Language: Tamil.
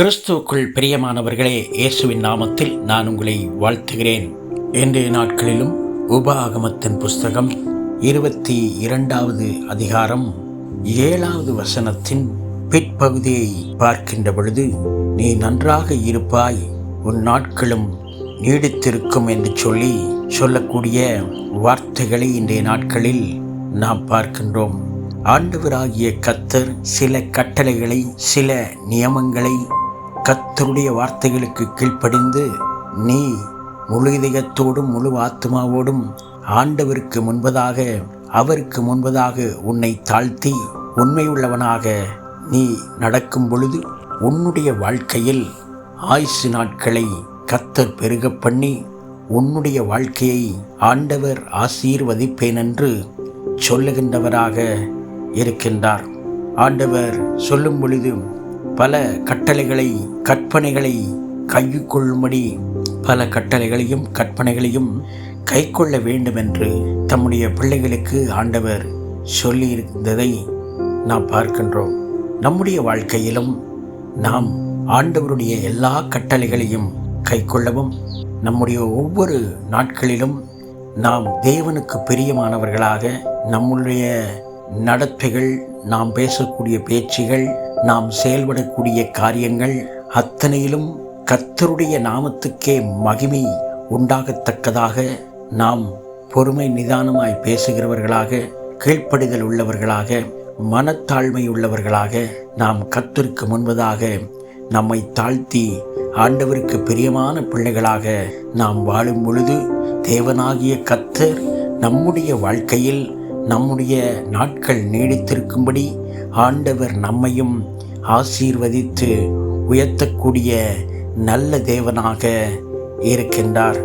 கிறிஸ்துவுக்குள் பிரியமானவர்களே, இயேசுவின் நாமத்தில் நான் உங்களை வாழ்த்துகிறேன். இன்றைய நாட்களிலும் உபாகமத்தின் புஸ்தகம் 22வது அதிகாரம் 7வது வசனத்தின் பிற்பகுதியை பார்க்கின்ற பொழுது, நீ நன்றாக இருப்பாய், உன் நாட்களும் நீடித்திருக்கும் என்று சொல்லக்கூடிய வார்த்தைகளை இன்றைய நாட்களில் நாம் பார்க்கின்றோம். ஆண்டவராகிய கர்த்தர் சில கட்டளைகளை, சில நியமங்களை, கர்த்தருடைய வார்த்தைகளுக்கு கீழ்ப்படிந்து நீ முழு இதயத்தோடும் முழு ஆத்மாவோடும் ஆண்டவருக்கு முன்பதாக, அவருக்கு முன்பதாக உன்னை தாழ்த்தி உண்மையுள்ளவனாக நீ நடக்கும் பொழுது உன்னுடைய வாழ்க்கையில் ஆயுசு நாட்களை கர்த்தர் பெருக பண்ணி உன்னுடைய வாழ்க்கையை ஆண்டவர் ஆசீர்வதிப்பேன் என்று சொல்லுகின்றவராக இருக்கின்றார். ஆண்டவர் சொல்லும் பொழுது பல கட்டளைகளை, கற்பனைகளை கைக்கொள்ளும்படி பல கட்டளைகளையும் கற்பனைகளையும் கைக்கொள்ள வேண்டும் என்று தம்முடைய பிள்ளைகளுக்கு ஆண்டவர் சொல்லியிருந்ததை நாம் பார்க்கின்றோம். நம்முடைய வாழ்க்கையிலும் நாம் ஆண்டவருடைய எல்லா கட்டளைகளையும் கைக்கொள்ளவும், நம்முடைய ஒவ்வொரு நாட்களிலும் நாம் தேவனுக்கு பிரியமானவர்களாக நம்முடைய நடத்தைகள், நாம் பேசக்கூடிய பேச்சுகள், நாம் செயல்படக்கூடிய காரியங்கள் அத்தனையிலும் கர்த்தருடைய நாமத்துக்கே மகிமை உண்டாகத்தக்கதாக நாம் பொறுமை நிதானமாய் பேசுகிறவர்களாக, கீழ்ப்படிதல் உள்ளவர்களாக, மனத்தாழ்மை உள்ளவர்களாக நாம் கர்த்தருக்கு முன்பதாக நம்மை தாழ்த்தி ஆண்டவருக்கு பிரியமான பிள்ளைகளாக நாம் வாழும் பொழுது தேவனாகிய கர்த்தர் நம்முடைய வாழ்க்கையில் நம்முடைய நாட்கள் நீடித்திருக்கும்படி ஆண்டவர் நம்மையும் ஆசீர்வதித்து உயர்த்தக்கூடிய நல்ல தேவனாக இருக்கின்றார்.